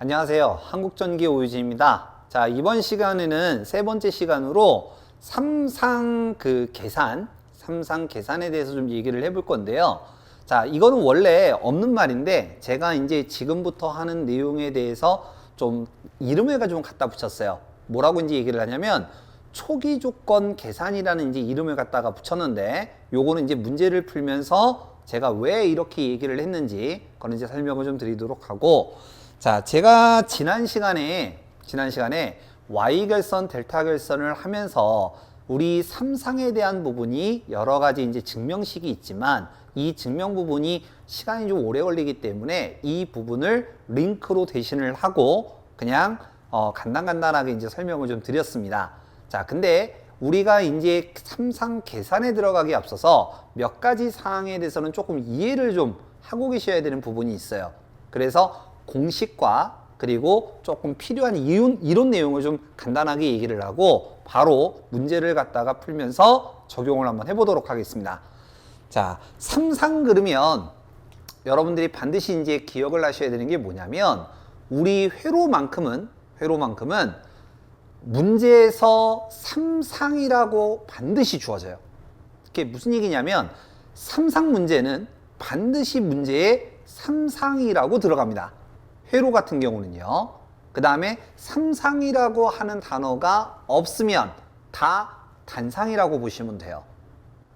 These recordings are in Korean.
안녕하세요. 한국전기 오유진입니다. 자, 이번 시간에는 세 번째 시간으로 삼상 계산에 대해서 좀 얘기를 해볼 건데요. 자, 이거는 원래 없는 말인데 제가 이제 지금부터 하는 내용에 대해서 좀 이름을 가지고 갖다 붙였어요. 뭐라고 이제 얘기를 하냐면 초기 조건 계산이라는 이제 이름을 갖다가 붙였는데 요거는 이제 문제를 풀면서 제가 왜 이렇게 얘기를 했는지 그런 이제 설명을 좀 드리도록 하고, 자, 제가 지난 시간에 Y 결선, 델타 결선을 하면서 우리 삼상에 대한 부분이 여러 가지 이제 증명식이 있지만 이 증명 부분이 시간이 좀 오래 걸리기 때문에 이 부분을 링크로 대신을 하고 그냥 간단하게 이제 설명을 좀 드렸습니다. 자, 근데 우리가 이제 삼상 계산에 들어가기 앞서서 몇 가지 사항에 대해서는 조금 이해를 좀 하고 계셔야 되는 부분이 있어요. 그래서 공식과 그리고 조금 필요한 이론 내용을 좀 간단하게 얘기를 하고 바로 문제를 갖다가 풀면서 적용을 한번 해보도록 하겠습니다. 자, 삼상 그러면 여러분들이 반드시 이제 기억을 하셔야 되는 게 뭐냐면 우리 회로만큼은 문제에서 삼상이라고 반드시 주어져요. 이게 무슨 얘기냐면 삼상 문제는 반드시 문제에 삼상이라고 들어갑니다. 회로 같은 경우는요. 그 다음에 삼상이라고 하는 단어가 없으면 다 단상이라고 보시면 돼요.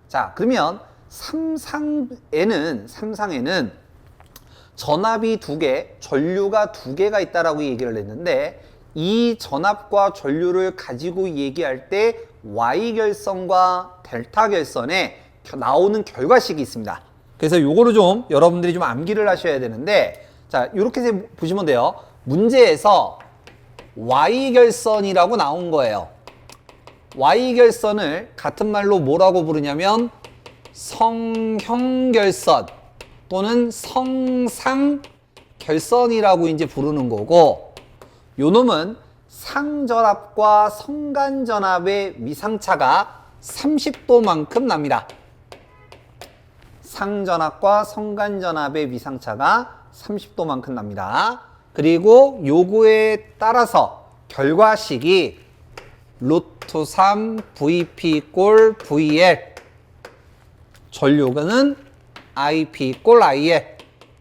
자, 그러면 삼상에는 전압이 2개, 전류가 2개가 있다라고 얘기를 했는데 이 전압과 전류를 가지고 얘기할 때 Y 결선과 델타 결선에 나오는 결과식이 있습니다. 그래서 요거를 좀 여러분들이 좀 암기를 하셔야 되는데, 자, 이렇게 보시면 돼요. 문제에서 Y 결선이라고 나온 거예요. Y 결선을 같은 말로 뭐라고 부르냐면 성형결선 또는 성상결선이라고 이제 부르는 거고, 요 놈은 상전압과 성간전압의 위상차가 30도만큼 납니다. 상전압과 성간전압의 위상차가 30도만큼 납니다. 그리고 요거에 따라서 결과식이 루트 3 VP 꼴 VL, 전류는 IP 꼴 IL,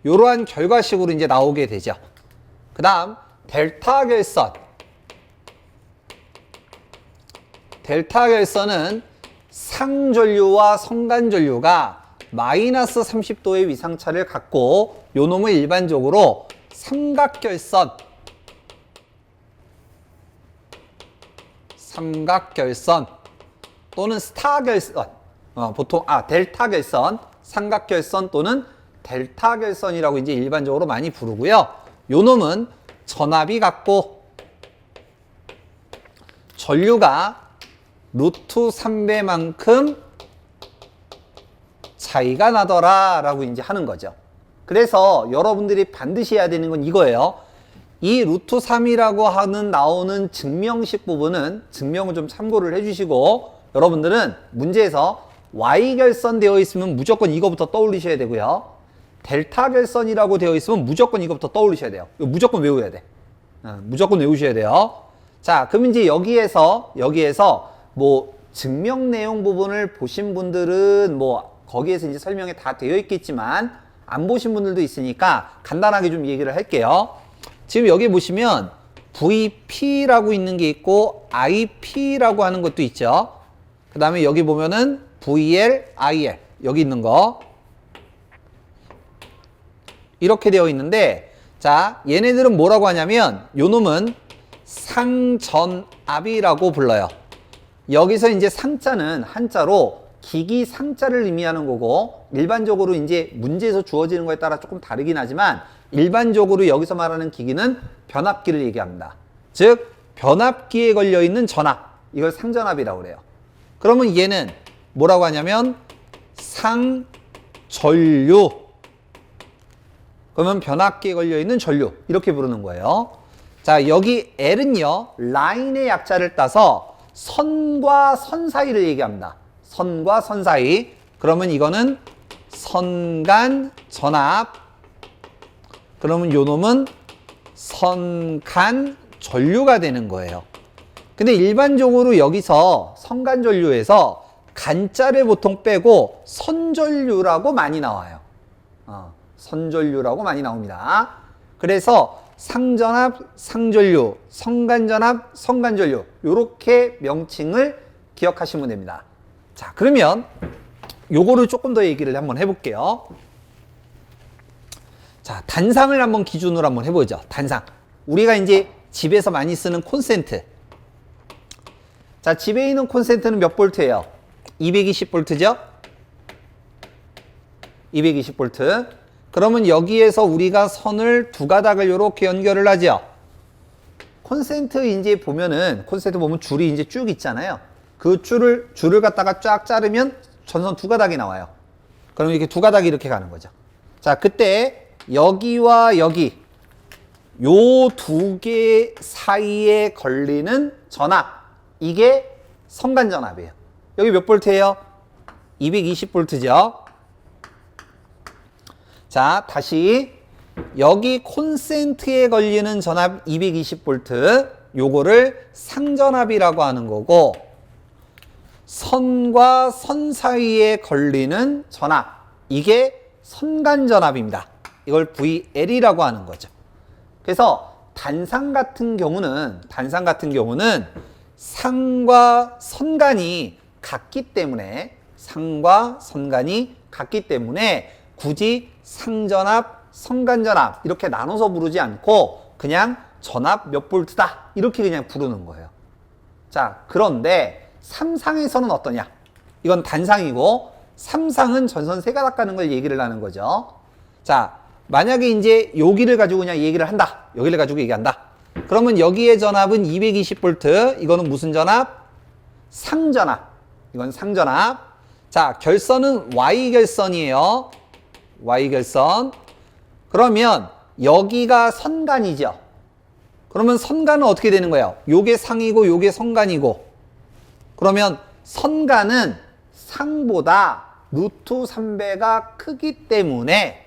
요러한 결과식으로 이제 나오게 되죠. 그 다음 델타 결선은 상전류와 성간전류가 마이너스 30도의 위상차를 갖고 요 놈을 일반적으로 삼각결선 또는 스타결선, 델타결선, 삼각결선 또는 델타결선이라고 이제 일반적으로 많이 부르고요. 요 놈은 전압이 같고 전류가 루트 3배만큼 차이가 나더라 라고 이제 하는 거죠. 그래서 여러분들이 반드시 해야 되는 건 이거예요. 이 루트 3이라고 하는 나오는 증명식 부분은 증명을 좀 참고를 해주시고, 여러분들은 문제에서 Y 결선 되어 있으면 무조건 이거부터 떠올리셔야 되고요. 델타 결선이라고 되어 있으면 무조건 이거부터 떠올리셔야 돼요. 이거 무조건 외워야 돼. 무조건 외우셔야 돼요. 자, 그럼 이제 여기에서 뭐 증명 내용 부분을 보신 분들은 뭐 거기에서 이제 설명이 다 되어 있겠지만 안 보신 분들도 있으니까 간단하게 좀 얘기를 할게요. 지금 여기 보시면 VP라고 있는 게 있고 IP라고 하는 것도 있죠. 그 다음에 여기 보면은 VL, IL 여기 있는 거 이렇게 되어 있는데, 자, 얘네들은 뭐라고 하냐면 요 놈은 상전압이라고 불러요. 여기서 이제 상자는 한자로 기기 상자를 의미하는 거고, 일반적으로 이제 문제에서 주어지는 거에 따라 조금 다르긴 하지만 일반적으로 여기서 말하는 기기는 변압기를 얘기합니다. 즉 변압기에 걸려 있는 전압, 이걸 상전압이라고 그래요. 그러면 얘는 뭐라고 하냐면 상전류, 그러면 변압기에 걸려 있는 전류 이렇게 부르는 거예요. 자, 여기 L은요 라인의 약자를 따서 선과 선 사이를 얘기합니다. 선과 선 사이. 그러면 이거는 선간 전압, 그러면 요 놈은 선간전류가 되는 거예요. 근데 일반적으로 여기서 선간전류에서 간자를 보통 빼고 선전류라고 많이 나와요. 선전류라고 많이 나옵니다. 그래서 상전압, 상전류, 선간전압, 선간전류 이렇게 명칭을 기억하시면 됩니다. 자, 그러면 요거를 조금 더 얘기를 한번 해볼게요. 자, 단상을 한번 기준으로 한번 해보죠. 단상. 우리가 이제 집에서 많이 쓰는 콘센트. 자, 집에 있는 콘센트는 몇 볼트예요? 220볼트죠? 220볼트. 그러면 여기에서 우리가 선을 두 가닥을 이렇게 연결을 하죠. 콘센트 이제 보면은, 콘센트 보면 줄이 이제 쭉 있잖아요. 그 줄을 갖다가 쫙 자르면 전선 두 가닥이 나와요. 그럼 이렇게 두 가닥이 이렇게 가는 거죠. 자, 그때 여기와 여기 요 두 개 사이에 걸리는 전압, 이게 선간전압이에요. 여기 몇 볼트예요? 220볼트죠. 자, 다시 여기 콘센트에 걸리는 전압 220볼트, 요거를 상전압이라고 하는 거고, 선과 선 사이에 걸리는 전압, 이게 선간전압입니다. 이걸 VL이라고 하는 거죠. 그래서 단상 같은 경우는 상과 선간이 같기 때문에 굳이 상전압, 선간전압 이렇게 나눠서 부르지 않고 그냥 전압 몇 볼트다 이렇게 그냥 부르는 거예요. 자, 그런데 삼상에서는 어떠냐? 이건 단상이고 삼상은 전선 세 가닥 가는 걸 얘기를 하는 거죠. 자, 만약에 이제 여기를 가지고 그냥 얘기를 한다. 여기를 가지고 얘기한다. 그러면 여기의 전압은 220볼트. 이거는 무슨 전압? 상전압. 이건 상전압. 자, 결선은 Y결선이에요. Y결선. 그러면 여기가 선간이죠. 그러면 선간은 어떻게 되는 거예요? 요게 상이고 요게 선간이고. 그러면 선간은 상보다 루트 3배가 크기 때문에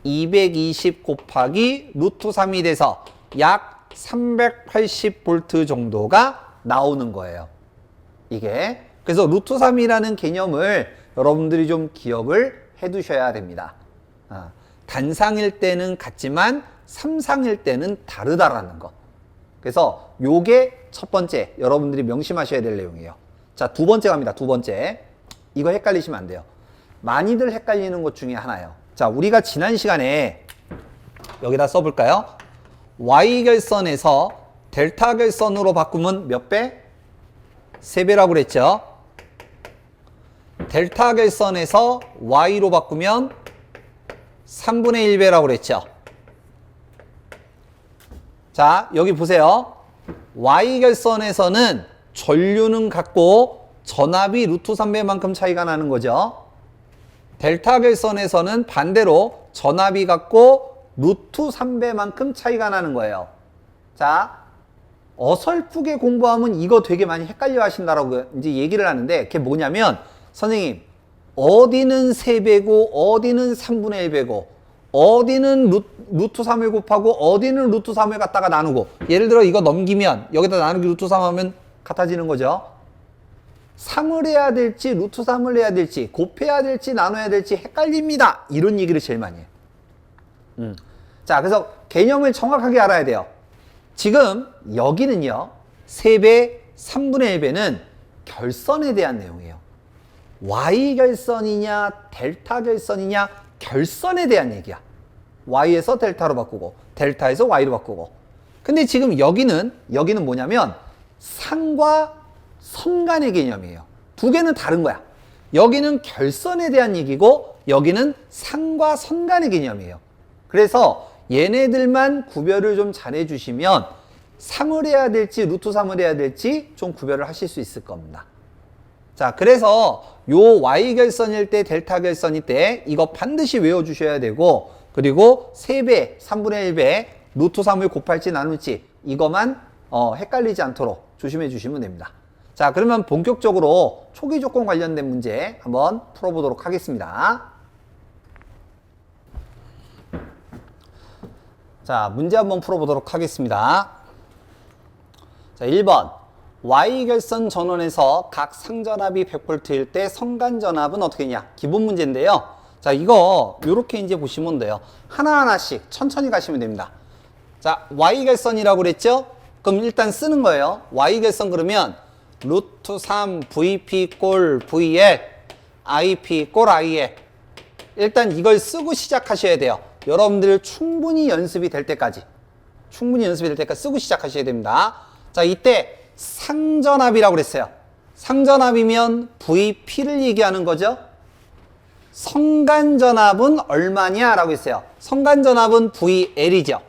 220 곱하기 루트 3이 돼서 약 380V 정도가 나오는 거예요. 이게. 그래서 루트 3이라는 개념을 여러분들이 좀 기억을 해 두셔야 됩니다. 단상일 때는 같지만 삼상일 때는 다르다라는 거. 그래서 요게 첫 번째 여러분들이 명심하셔야 될 내용이에요. 자, 두 번째 갑니다. 두 번째. 이거 헷갈리시면 안 돼요. 많이들 헷갈리는 것 중에 하나예요. 자, 우리가 지난 시간에 여기다 써볼까요? Y결선에서 델타 결선으로 바꾸면 몇 배? 3배라고 그랬죠. 델타 결선에서 Y로 바꾸면 3분의 1배라고 그랬죠. 자, 여기 보세요. Y결선에서는 전류는 같고 전압이 루트 3배만큼 차이가 나는 거죠. 델타 결선에서는 반대로 전압이 같고 루트 3배만큼 차이가 나는 거예요. 자, 어설프게 공부하면 이거 되게 많이 헷갈려 하신다라고 이제 얘기를 하는데, 그게 뭐냐면, 선생님, 어디는 3배고, 어디는 3분의 1배고, 어디는 루트 3을 곱하고, 어디는 루트 3을 갖다가 나누고, 예를 들어 이거 넘기면, 여기다 나누기 루트 3 하면 같아지는 거죠. 3을 해야 될지, 루트 3을 해야 될지, 곱해야 될지, 나눠야 될지 헷갈립니다. 이런 얘기를 제일 많이 해요. 자, 그래서 개념을 정확하게 알아야 돼요. 지금 여기는요, 3배, 3분의 1배는 결선에 대한 내용이에요. Y결선이냐, 델타 결선이냐, 결선에 대한 얘기야. Y에서 델타로 바꾸고, 델타에서 Y로 바꾸고. 근데 지금 여기는 뭐냐면, 상과 선간의 개념이에요. 두 개는 다른 거야. 여기는 결선에 대한 얘기고, 여기는 상과 선간의 개념이에요. 그래서 얘네들만 구별을 좀 잘 해주시면 3을 해야 될지 루트 3을 해야 될지 좀 구별을 하실 수 있을 겁니다. 자, 그래서 요 Y결선일 때 델타 결선일 때 이거 반드시 외워주셔야 되고, 그리고 3배, 3분의 1배 루트 3을 곱할지 나눌지 이것만 헷갈리지 않도록 조심해 주시면 됩니다. 자, 그러면 본격적으로 초기 조건 관련된 문제 한번 풀어보도록 하겠습니다. 자, 문제 한번 풀어보도록 하겠습니다. 자, 1번. Y결선 전원에서 각 상전압이 100V일 때 선간전압은 어떻게 되냐? 기본 문제인데요. 자, 이거 요렇게 이제 보시면 돼요. 하나하나씩 천천히 가시면 됩니다. 자, Y결선이라고 그랬죠? 그럼 일단 쓰는 거예요. Y결선 그러면 루트 3 VP 꼴 VL IP 꼴 IL. 일단 이걸 쓰고 시작하셔야 돼요. 여러분들 충분히 연습이 될 때까지 쓰고 시작하셔야 됩니다. 자, 이때 상전압이라고 그랬어요. 상전압이면 VP를 얘기하는 거죠. 선간전압은 얼마냐 라고 했어요. 선간전압은 VL이죠.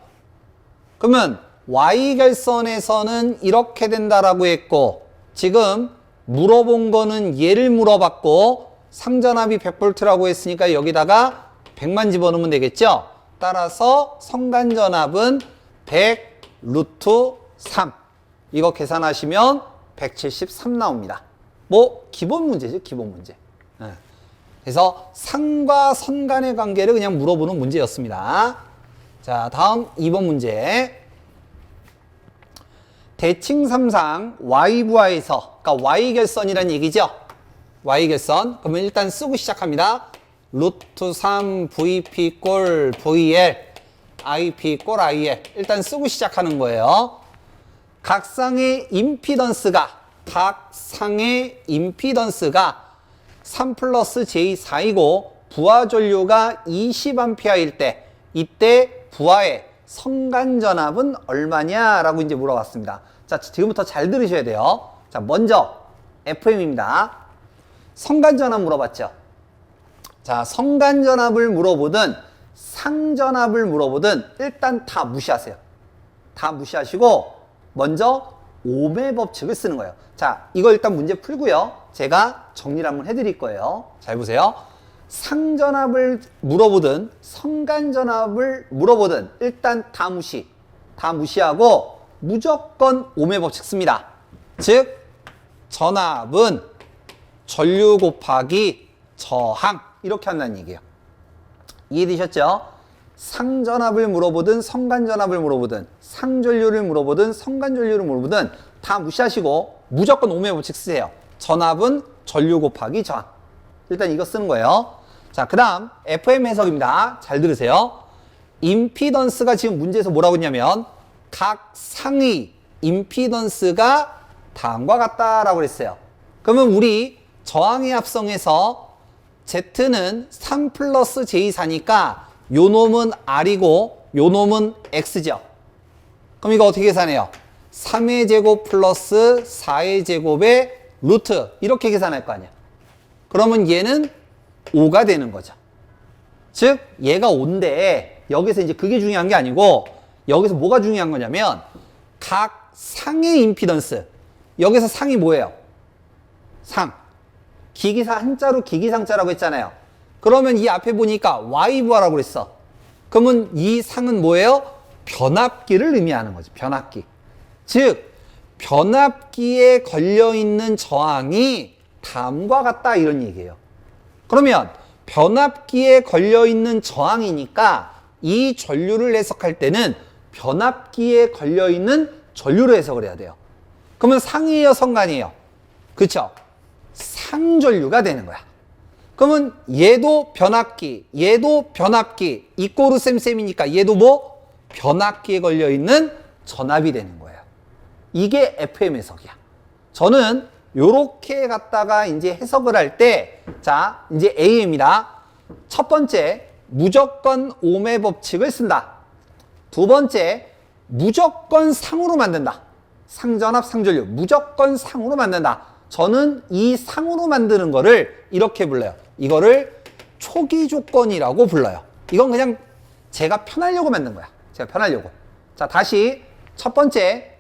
그러면 Y결선에서는 이렇게 된다라고 했고, 지금 물어본 거는 얘를 물어봤고, 상전압이 100V라고 했으니까 여기다가 100만 집어넣으면 되겠죠. 따라서 선간전압은 100 루트 3. 이거 계산하시면 173 나옵니다. 뭐 기본 문제죠, 기본 문제. 그래서 상과 선 간의 관계를 그냥 물어보는 문제였습니다. 자, 다음 2번 문제. 대칭3상 Y부하에서, 그러니까 Y결선이란 얘기죠. Y결선. 그러면 일단 쓰고 시작합니다. 루트 3 VP 꼴 VL IP 꼴 IL. 일단 쓰고 시작하는 거예요. 각상의 임피던스가 3 플러스 J4이고 부하 전류가 20A일 때, 이때 부하의 선간전압은 얼마냐라고 이제 물어봤습니다. 자, 지금부터 잘 들으셔야 돼요. 자, 먼저 FM입니다. 선간전압 물어봤죠. 자, 선간전압을 물어보든 상전압을 물어보든 일단 다 무시하세요. 다 무시하시고 먼저 ohm의 법칙을 쓰는 거예요. 자, 이거 일단 문제 풀고요. 제가 정리를 한번 해드릴 거예요. 잘 보세요. 상전압을 물어보든 선간전압을 물어보든 일단 다 무시하고 무조건 ohm의 법칙 씁니다. 즉 전압은 전류 곱하기 저항, 이렇게 한다는 얘기예요. 이해되셨죠? 상전압을 물어보든 선간전압을 물어보든 상전류를 물어보든 선간전류를 물어보든 다 무시하시고 무조건 ohm의 법칙 쓰세요. 전압은 전류 곱하기 저항. 일단 이거 쓰는 거예요. 자, 그 다음 FM 해석입니다. 잘 들으세요. 임피던스가 지금 문제에서 뭐라고 했냐면 각 상의 임피던스가 다음과 같다라고 그랬어요. 그러면 우리 저항의 합성에서 Z는 3 플러스 J4니까 요 놈은 R이고 요 놈은 X죠. 그럼 이거 어떻게 계산해요? 3의 제곱 플러스 4의 제곱의 루트, 이렇게 계산할 거 아니야. 그러면 얘는 5가 되는 거죠. 즉 얘가 5인데 여기서 이제 그게 중요한 게 아니고 여기서 뭐가 중요한 거냐면 각 상의 임피던스, 여기서 상이 뭐예요? 상. 기기사 한자로 기기상자라고 했잖아요. 그러면 이 앞에 보니까 Y부하라고 그랬어. 그러면 이 상은 뭐예요? 변압기를 의미하는 거죠. 변압기. 즉 변압기에 걸려있는 저항이 다음과 같다, 이런 얘기예요. 그러면 변압기에 걸려있는 저항이니까 이 전류를 해석할 때는 변압기에 걸려있는 전류로 해석을 해야 돼요. 그러면 상이에요, 선간이에요? 그쵸? 상전류가 되는 거야. 그러면 얘도 변압기, 얘도 변압기, 이꼬르 쌤쌤이니까 얘도 뭐? 변압기에 걸려있는 전압이 되는 거예요. 이게 FM 해석이야. 저는 요렇게 갖다가 이제 해석을 할 때, 자, 이제 A입니다. 첫 번째, 무조건 ohm의 법칙을 쓴다. 두 번째, 무조건 상으로 만든다. 상전압, 상전류, 무조건 상으로 만든다. 저는 이 상으로 만드는 거를 이렇게 불러요. 이거를 초기 조건이라고 불러요. 이건 그냥 제가 편하려고 만든 거야. 제가 편하려고. 자, 다시 첫 번째,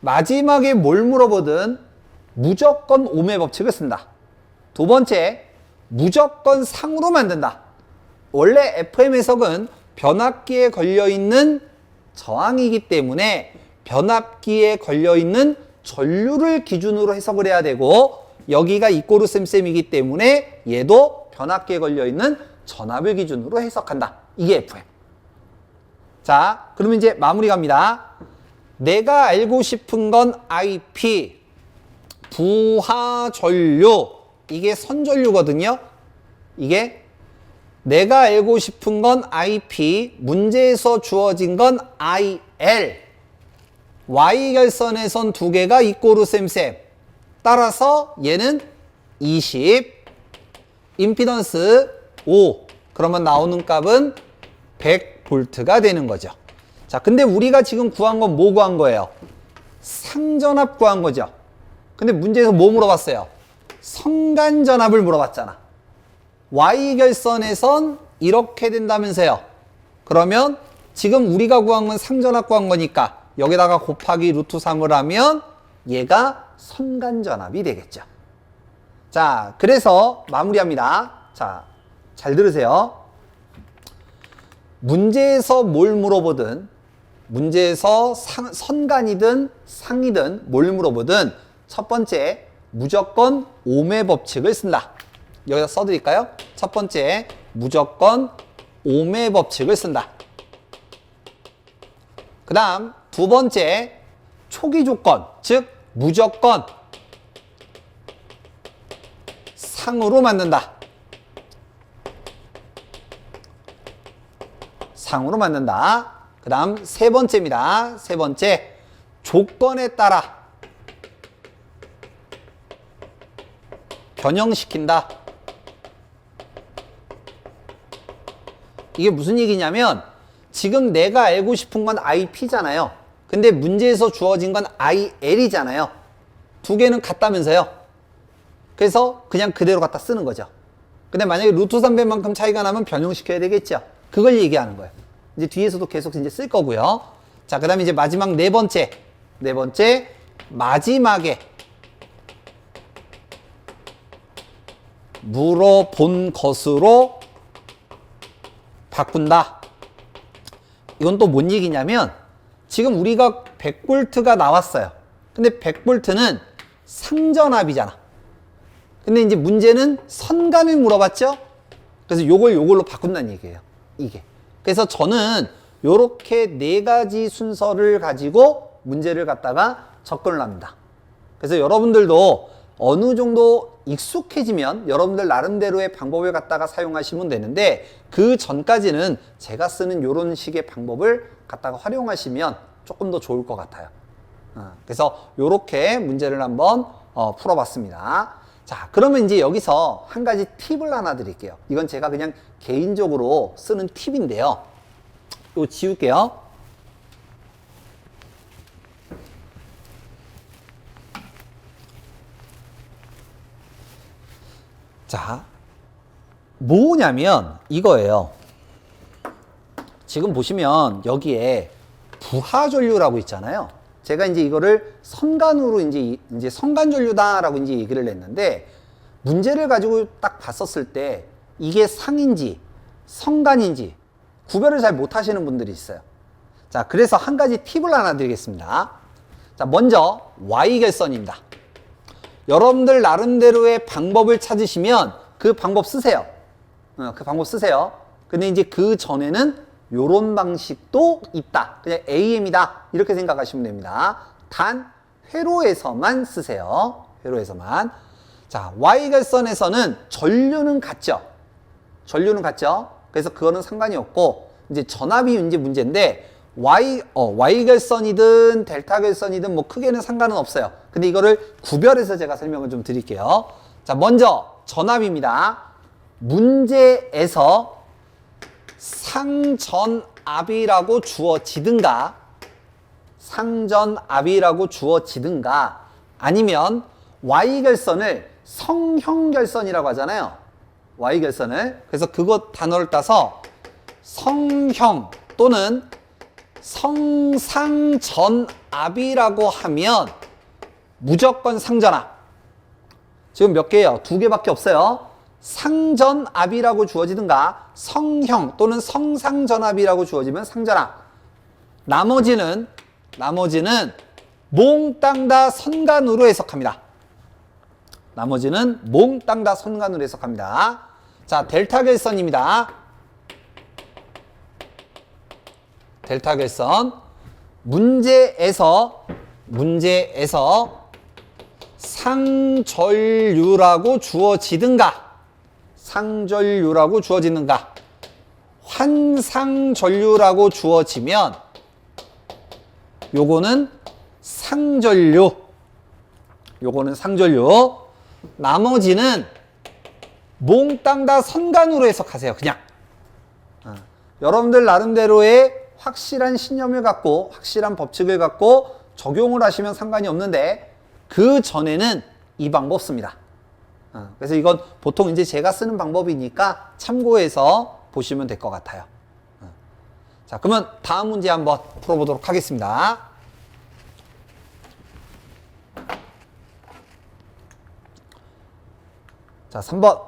마지막에 뭘 물어보든 무조건 ohm의 법칙을 쓴다. 두 번째, 무조건 상으로 만든다. 원래 FM 해석은 변압기에 걸려있는 저항이기 때문에 변압기에 걸려있는 전류를 기준으로 해석을 해야 되고, 여기가 이꼬르 쌤쌤이기 때문에 얘도 변압기에 걸려있는 전압을 기준으로 해석한다. 이게 FM. 자, 그러면 이제 마무리 갑니다. 내가 알고 싶은 건 IP, 부하전류, 이게 선전류거든요. 이게 내가 알고 싶은 건 IP, 문제에서 주어진 건 IL, Y결선에선 두 개가 이꼬르 쌤쌤. 따라서 얘는 20, 임피던스 5. 그러면 나오는 값은 100V가 되는 거죠. 자, 근데 우리가 지금 구한 건 뭐 구한 거예요? 상전압 구한 거죠. 근데 문제에서 뭐 물어봤어요? 성간전압을 물어봤잖아. Y결선에선 이렇게 된다면서요. 그러면 지금 우리가 구한 건 상전압 구한 거니까 여기다가 곱하기 루트 3을 하면 얘가 선간전압이 되겠죠. 자, 그래서 마무리합니다. 자, 잘 들으세요. 문제에서 뭘 물어보든, 문제에서 선간이든 상이든 뭘 물어보든 첫 번째, 무조건 오음의 법칙을 쓴다. 여기다 써드릴까요? 첫 번째, 무조건 오음의 법칙을 쓴다. 그 다음 두 번째, 초기 조건, 즉 무조건 상으로 만든다. 상으로 만든다. 그 다음 세 번째입니다. 세 번째, 조건에 따라 변형시킨다. 이게 무슨 얘기냐면 지금 내가 알고 싶은 건 IP잖아요. 근데 문제에서 주어진 건 IL이잖아요. 두 개는 같다면서요. 그래서 그냥 그대로 갖다 쓰는 거죠. 근데 만약에 루트 300만큼 차이가 나면 변형시켜야 되겠죠. 그걸 얘기하는 거예요. 이제 뒤에서도 계속 이제 쓸 거고요. 자, 그 다음에 이제 마지막 네 번째, 마지막에 물어본 것으로 바꾼다. 이건 또 뭔 얘기냐면 지금 우리가 100V가 나왔어요. 근데 100V는 상전압이잖아. 근데 이제 문제는 선간을 물어봤죠? 그래서 요걸로 바꾼다는 얘기예요. 이게. 그래서 저는 요렇게 네 가지 순서를 가지고 문제를 갖다가 접근을 합니다. 그래서 여러분들도 어느 정도 익숙해지면 여러분들 나름대로의 방법을 갖다가 사용하시면 되는데 그 전까지는 제가 쓰는 요런 식의 방법을 갖다가 활용하시면 조금 더 좋을 것 같아요. 그래서 요렇게 문제를 한번 풀어봤습니다. 자, 그러면 이제 여기서 한 가지 팁을 하나 드릴게요. 이건 제가 그냥 개인적으로 쓰는 팁인데요. 이거 지울게요. 자, 뭐냐면 이거예요. 지금 보시면 여기에 부하전류라고 있잖아요. 제가 이제 이거를 선간으로 이제 선간전류다라고 이제 얘기를 했는데 문제를 가지고 딱 봤었을 때 이게 상인지 선간인지 구별을 잘 못하시는 분들이 있어요. 자, 그래서 한 가지 팁을 하나 드리겠습니다. 자, 먼저 Y결선입니다. 여러분들 나름대로의 방법을 찾으시면 그 방법 쓰세요. 그 방법 쓰세요. 근데 이제 그 전에는 요런 방식도 있다. 그냥 AM이다. 이렇게 생각하시면 됩니다. 단 회로에서만 쓰세요. 회로에서만. 자, Y결선에서는 전류는 같죠. 전류는 같죠. 그래서 그거는 상관이 없고 이제 전압이 이제 문제인데 Y결선이든 델타결선이든 뭐 크게는 상관은 없어요. 근데 이거를 구별해서 제가 설명을 좀 드릴게요. 자, 먼저 전압입니다. 문제에서 상전압이라고 주어지든가 아니면 Y결선을 성형결선이라고 하잖아요. Y결선을. 그래서 그거 단어를 따서 성형 또는 성상전압이라고 하면 무조건 상전압. 지금 몇 개예요? 두 개밖에 없어요. 상전압이라고 주어지든가 성형 또는 성상전압이라고 주어지면 상전압. 나머지는 몽땅 다 선간으로 해석합니다. 나머지는 몽땅 다 선간으로 해석합니다. 자, 델타결선입니다. 델타 결선. 문제에서 상전류라고 주어지든가, 환상전류라고 주어지면 요거는 상전류. 나머지는 몽땅 다 선간으로 해석하세요. 그냥. 여러분들 나름대로의 확실한 신념을 갖고 확실한 법칙을 갖고 적용을 하시면 상관이 없는데 그 전에는 이 방법 씁니다. 그래서 이건 보통 이제 제가 쓰는 방법이니까 참고해서 보시면 될 것 같아요. 자, 그러면 다음 문제 한번 풀어보도록 하겠습니다. 자, 3번.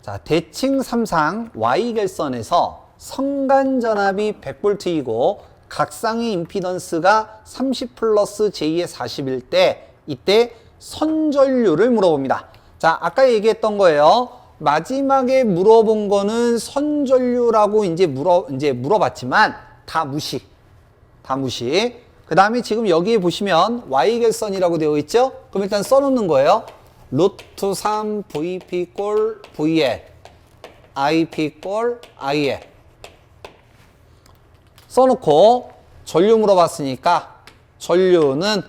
자, 대칭 3상 Y결선에서 성간전압이 100V이고 각상의 임피던스가 30 플러스 J의 40일 때 이때 선전류를 물어봅니다. 자, 아까 얘기했던 거예요. 마지막에 물어본 거는 선전류라고 이제 물어봤지만 다 무시. 그 다음에 지금 여기에 보시면 Y결선이라고 되어 있죠? 그럼 일단 써놓는 거예요. 루트 3 VP 꼴 VL IP 꼴 IL 써놓고 전류 물어봤으니까 전류는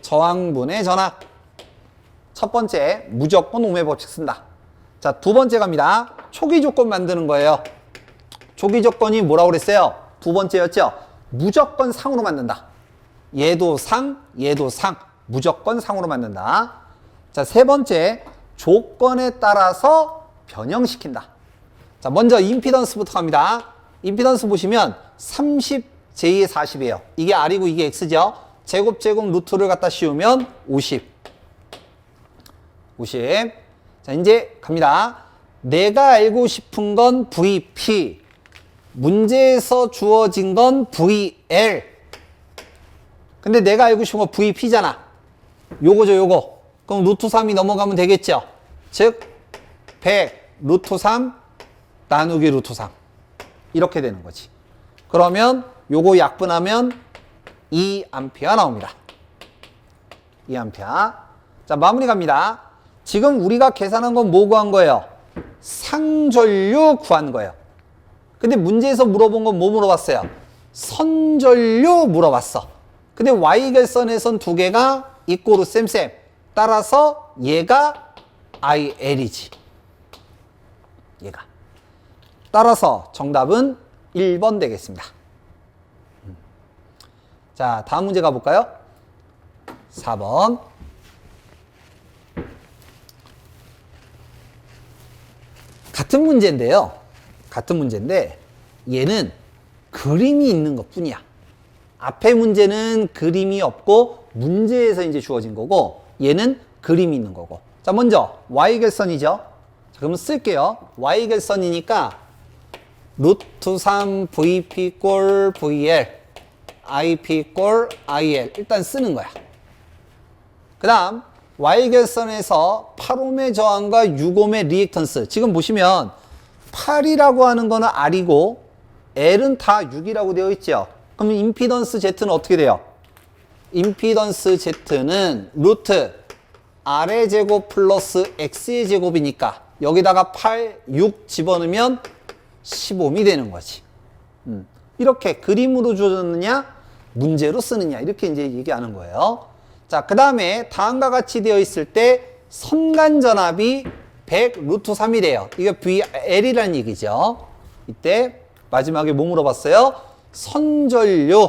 저항분의 전압. 첫 번째 무조건 오음의 법칙 쓴다. 자, 두 번째 갑니다. 초기 조건 만드는 거예요. 초기 조건이 뭐라고 그랬어요? 두 번째였죠? 무조건 상으로 만든다. 얘도 상, 무조건 상으로 만든다. 자, 세 번째, 조건에 따라서 변형시킨다. 자, 먼저 임피던스부터 갑니다. 임피던스 보시면 30J의 40이에요. 이게 R이고 이게 X죠. 제곱 루트를 갖다 씌우면 50. 자, 이제 갑니다. 내가 알고 싶은 건 VP. 문제에서 주어진 건 VL. 근데 내가 알고 싶은 건 VP잖아. 요거. 그럼 루트 3이 넘어가면 되겠죠. 즉 100 루트 3 나누기 루트 3 이렇게 되는 거지. 그러면 요거 약분하면 2A 나옵니다. 2A. 자, 마무리 갑니다. 지금 우리가 계산한 건 뭐 구한 거예요? 상전류 구한 거예요. 근데 문제에서 물어본 건 뭐 물어봤어요? 선전류 물어봤어. 근데 Y결선에선 두 개가 이꼬르 쌤. 따라서 얘가 IL이지. 얘가. 따라서 정답은 1번 되겠습니다. 자, 다음 문제 가볼까요? 4번. 같은 문제인데 얘는 그림이 있는 것 뿐이야. 앞에 문제는 그림이 없고 문제에서 이제 주어진 거고 얘는 그림이 있는 거고. 자, 먼저 Y결선이죠. 자, 그러면 쓸게요. Y결선이니까 루트 3 VP 꼴 VL IP 꼴 IL 일단 쓰는 거야. 그 다음 Y결선에서 8옴의 저항과 6옴의 리액턴스. 지금 보시면 8이라고 하는 거는 R이고 L은 다 6이라고 되어 있죠. 그럼 임피던스 Z는 어떻게 돼요? 임피던스 Z는 루트 R의 제곱 플러스 X의 제곱이니까 여기다가 8, 6 집어넣으면 15옴이 되는 거지. 이렇게 그림으로 줘줬느냐 문제로 쓰느냐 이렇게 이제 얘기하는 거예요. 자, 그 다음에 다음과 같이 되어 있을 때 선간전압이 100 루트 3이래요. 이게 VL이라는 얘기죠. 이때 마지막에 뭐 물어봤어요? 선전류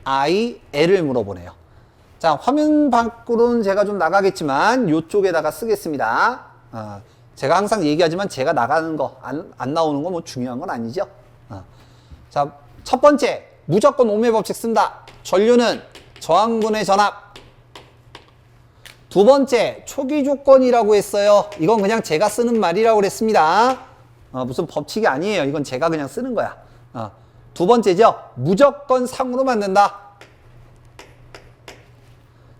IL을 물어보네요. 자, 화면 밖으로는 제가 좀 나가겠지만 이쪽에다가 쓰겠습니다. 제가 항상 얘기하지만 제가 나가는 거 안 나오는 거 뭐 중요한 건 아니죠. 자, 첫 번째 무조건 오음의 법칙 쓴다. 전류는 저항분의 전압. 두 번째 초기 조건이라고 했어요. 이건 그냥 제가 쓰는 말이라고 그랬습니다. 무슨 법칙이 아니에요. 이건 제가 그냥 쓰는 거야. 두 번째죠. 무조건 상으로 만든다.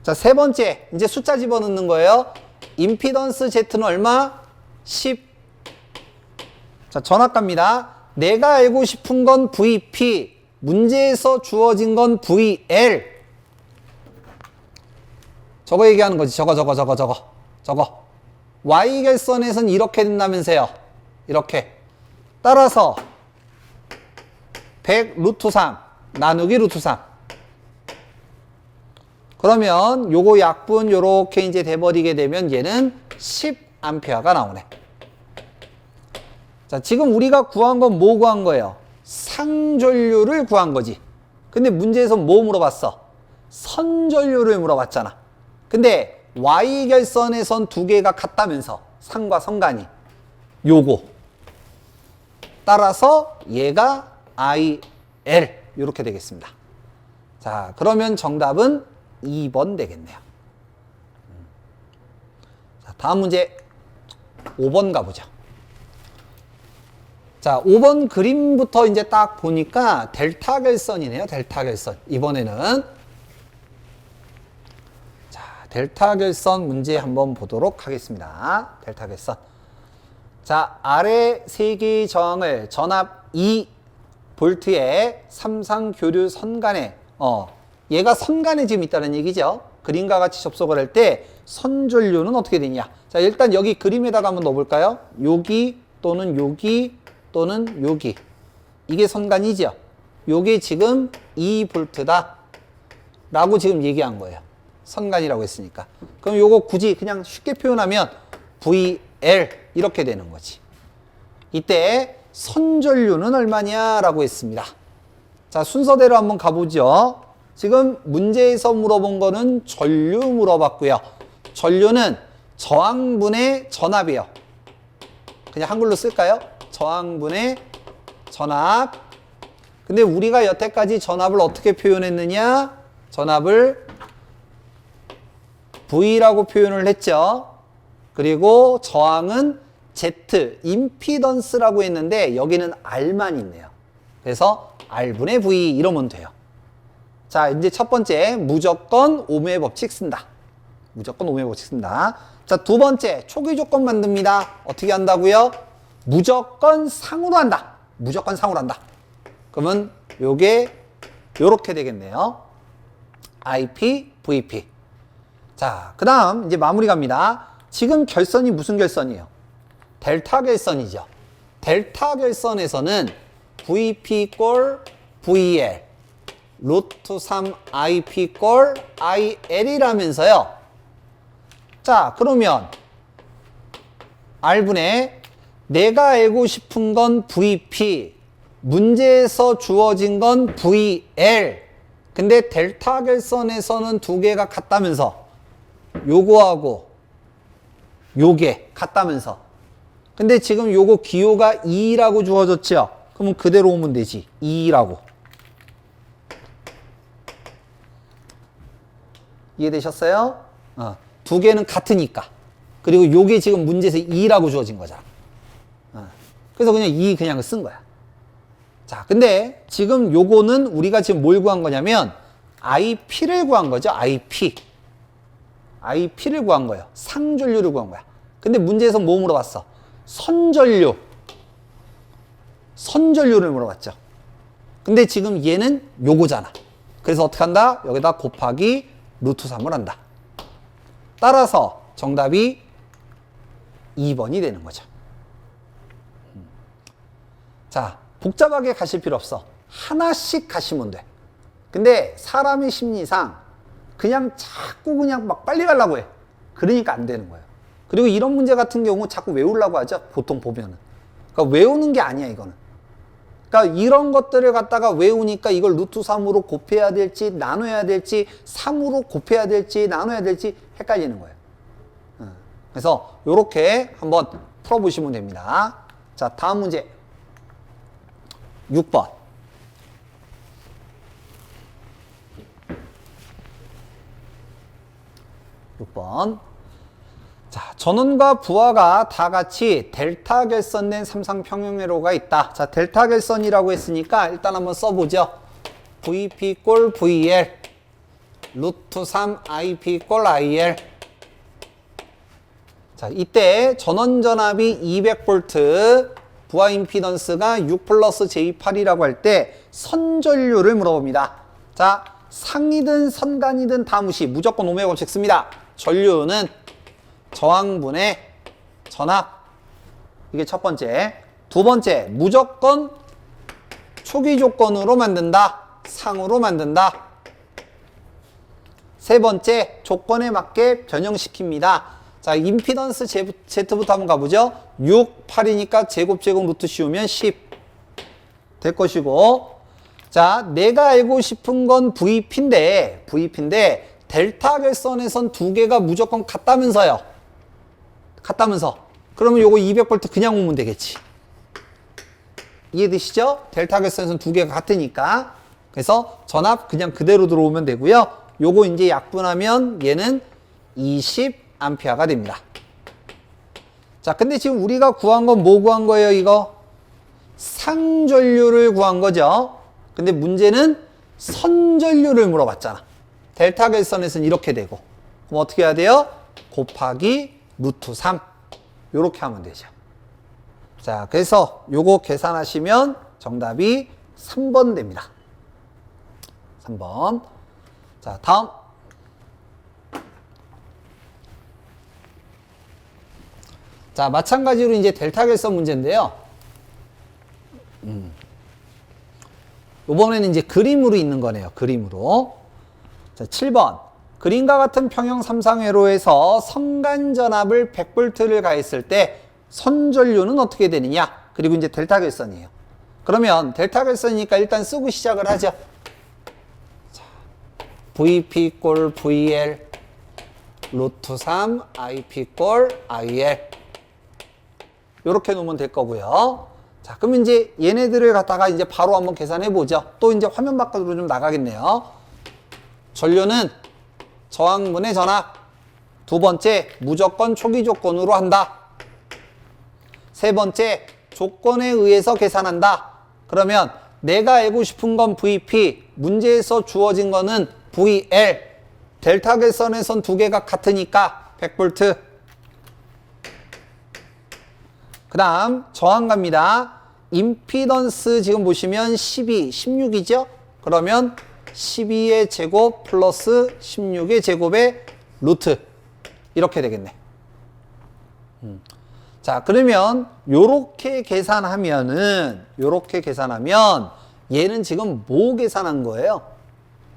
자, 세 번째 이제 숫자 집어넣는 거예요. 임피던스 Z는 얼마? 10. 자, 전압 갑니다. 내가 알고 싶은 건 VP. 문제에서 주어진 건 VL. 저거 얘기하는 거지. 저거. Y결선에선 이렇게 된다면서요. 이렇게. 따라서 100 루트 3 나누기 루트 3. 그러면 요거 약분 요렇게 이제 돼버리게 되면 얘는 10A가 나오네. 자, 지금 우리가 구한 건 뭐 구한 거예요? 상전류를 구한 거지. 근데 문제에서 뭐 물어봤어? 선전류를 물어봤잖아. 근데 Y결선의 선 두 개가 같다면서 상과 선간이 요거. 따라서 얘가 IL 이렇게 되겠습니다. 자, 그러면 정답은 2번 되겠네요. 자, 다음 문제 5번 가보죠. 자, 5번 그림부터 이제 딱 보니까 델타 결선이네요. 델타 결선. 이번에는 자, 델타 결선 문제 한번 보도록 하겠습니다. 델타 결선. 자, 아래 세 개의 저항을 전압 2V의 삼상교류 선간에 얘가 선간에 지금 있다는 얘기죠. 그림과 같이 접속을 할 때 선전류는 어떻게 되냐. 자, 일단 여기 그림에다가 한번 넣어볼까요? 여기 또는 여기 또는 여기. 이게 선간이죠. 요게 지금 2V다 라고 지금 얘기한 거예요. 선간이라고 했으니까. 그럼 요거 굳이 그냥 쉽게 표현하면 VL 이렇게 되는 거지. 이때 선전류는 얼마냐 라고 했습니다. 자, 순서대로 한번 가보죠. 지금 문제에서 물어본 거는 전류 물어봤고요. 전류는 저항분의 전압이에요. 그냥 한글로 쓸까요? 저항분의 전압. 근데 우리가 여태까지 전압을 어떻게 표현했느냐? 전압을 V라고 표현을 했죠. 그리고 저항은 Z, 임피던스라고 했는데 여기는 R만 있네요. 그래서 R분의 V 이러면 돼요. 자, 이제 첫 번째 무조건 오음의 법칙 쓴다. 무조건 오음의 법칙 쓴다. 자, 두 번째 초기 조건 만듭니다. 어떻게 한다고요? 무조건 상으로 한다. 무조건 상으로 한다. 그러면 요게 요렇게 되겠네요. IP, VP. 자, 그 다음 이제 마무리 갑니다. 지금 결선이 무슨 결선이에요? 델타 결선이죠. 델타 결선에서는 VP 꼴 VL 루트 3 IP 꼴 IL이라면서요. 자, 그러면 R분의 내가 알고 싶은 건 VP, 문제에서 주어진 건 VL. 근데 델타 결선에서는 두 개가 같다면서 요거하고 요게 같다면서. 근데 지금 요거 기호가 2라고 주어졌죠. 그러면 그대로 오면 되지. 2라고. 이해되셨어요? 두 개는 같으니까. 그리고 요게 지금 문제에서 2라고 주어진 거잖아. 그래서 그냥 2 그냥 쓴 거야. 자, 근데 지금 요거는 우리가 지금 뭘 구한 거냐면 IP를 구한 거죠. IP를 구한 거예요. 상전류를 구한 거야. 근데 문제에서 뭐 물어봤어? 선전류를 물어봤죠. 근데 지금 얘는 요거잖아. 그래서 어떻게 한다? 여기다 곱하기 루트 3을 한다. 따라서 정답이 2번이 되는 거죠. 자, 복잡하게 가실 필요 없어. 하나씩 가시면 돼. 근데 사람의 심리상 그냥 자꾸 그냥 막 빨리 가려고 해. 그러니까 안 되는 거예요. 그리고 이런 문제 같은 경우 자꾸 외우려고 하죠. 보통 보면은. 그러니까 외우는 게 아니야, 이거는. 그러니까 이런 것들을 갖다가 외우니까 이걸 루트 3으로 곱해야 될지 나눠야 될지 3으로 곱해야 될지 나눠야 될지 헷갈리는 거예요. 그래서 이렇게 한번 풀어보시면 됩니다. 자, 다음 문제 6번. 6번. 자, 전원과 부하가 다 같이 델타 결선된 삼상평형회로가 있다. 자, 델타 결선이라고 했으니까 일단 한번 써보죠. VP 꼴 VL 루트 3 IP 꼴 IL. 자, 이때 전원 전압이 200V, 부하 임피던스가 6 플러스 J8이라고 할 때 선전류를 물어봅니다. 자, 상이든 선간이든 다 무시. 무조건 오메가 법칙 씁니다. 전류는 저항분의 전압. 이게 첫 번째. 두 번째, 무조건 초기 조건으로 만든다. 상으로 만든다. 세 번째, 조건에 맞게 변형시킵니다. 자, 임피던스 Z부터 한번 가보죠. 6, 8이니까 제곱 루트 씌우면 10 될 것이고, 자, 내가 알고 싶은 건 VP인데 델타 결선에선 두 개가 무조건 같다면서요. 같다면서. 그러면 요거 200V 그냥 오면 되겠지. 이해되시죠? 델타 결선에선 두 개가 같으니까. 그래서 전압 그냥 그대로 들어오면 되고요. 요거 이제 약분하면 얘는 20A가 됩니다. 자, 근데 지금 우리가 구한 건 뭐 구한 거예요, 이거? 상전류를 구한 거죠. 근데 문제는 선전류를 물어봤잖아. 델타 결선에서는 이렇게 되고. 그럼 어떻게 해야 돼요? 곱하기 루트 3. 요렇게 하면 되죠. 자, 그래서 요거 계산하시면 정답이 3번 됩니다. 3번. 자, 다음. 자, 마찬가지로 이제 델타 결선 문제인데요. 이번에는 이제 그림으로 있는 거네요. 그림으로. 자, 7번. 그림과 같은 평형 삼상회로에서 선간전압을 100V를 가했을 때 선전류는 어떻게 되느냐? 그리고 이제 델타 결선이에요. 그러면 델타 결선이니까 일단 쓰고 시작을 하죠. 자, VP 꼴 VL 루트 3 IP 꼴 IL 요렇게 놓으면 될 거고요. 자, 그럼 이제 얘네들을 갖다가 이제 바로 한번 계산해 보죠. 또 이제 화면 바깥으로 좀 나가겠네요. 전류는 저항분의 전압. 두 번째, 무조건 초기 조건으로 한다. 세 번째, 조건에 의해서 계산한다. 그러면 내가 알고 싶은 건 VP, 문제에서 주어진 거는 VL. 델타 결선에선 두 개가 같으니까 100V. 그 다음 저항 갑니다. 임피던스 지금 보시면 12, 16이죠? 그러면 12의 제곱 플러스 16의 제곱의 루트 이렇게 되겠네. 자, 그러면 요렇게 계산하면 얘는 지금 뭐 계산한 거예요?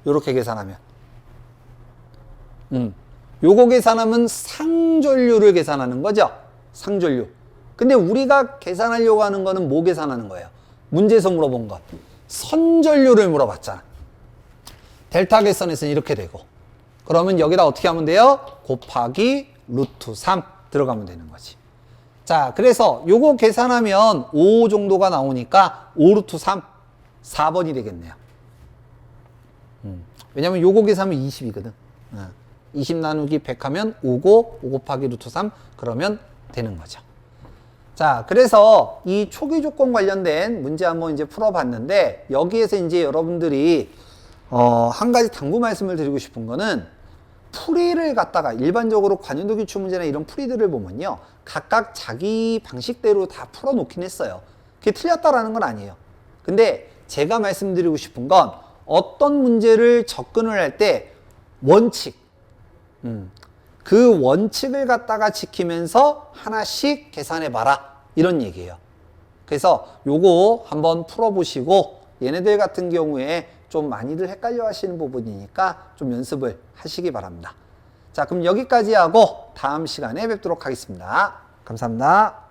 요렇게 계산하면 요거 계산하면 상전류를 계산하는 거죠. 상전류. 근데 우리가 계산하려고 하는 거는 뭐 계산하는 거예요? 문제에서 물어본 것. 선전류를 물어봤잖아. 델타 결선에서는 이렇게 되고. 그러면 여기다 어떻게 하면 돼요? 곱하기 루트 3 들어가면 되는 거지. 자, 그래서 요거 계산하면 5 정도가 나오니까 5 루트 3, 4번이 되겠네요. 왜냐면 요거 계산하면 20이거든. 20 나누기 100 하면 5고 5 곱하기 루트 3 그러면 되는 거죠. 자, 그래서 이 초기 조건 관련된 문제 한번 이제 풀어봤는데 여기에서 이제 여러분들이 한 가지 당부 말씀을 드리고 싶은 거는 풀이를 갖다가 일반적으로 관용도 기출 문제나 이런 풀이들을 보면요 각각 자기 방식대로 다 풀어놓긴 했어요. 그게 틀렸다라는 건 아니에요. 근데 제가 말씀드리고 싶은 건 어떤 문제를 접근을 할 때 원칙 그 원칙을 갖다가 지키면서 하나씩 계산해 봐라 이런 얘기예요. 그래서 요거 한번 풀어보시고 얘네들 같은 경우에 좀 많이들 헷갈려 하시는 부분이니까 좀 연습을 하시기 바랍니다. 자, 그럼 여기까지 하고 다음 시간에 뵙도록 하겠습니다. 감사합니다.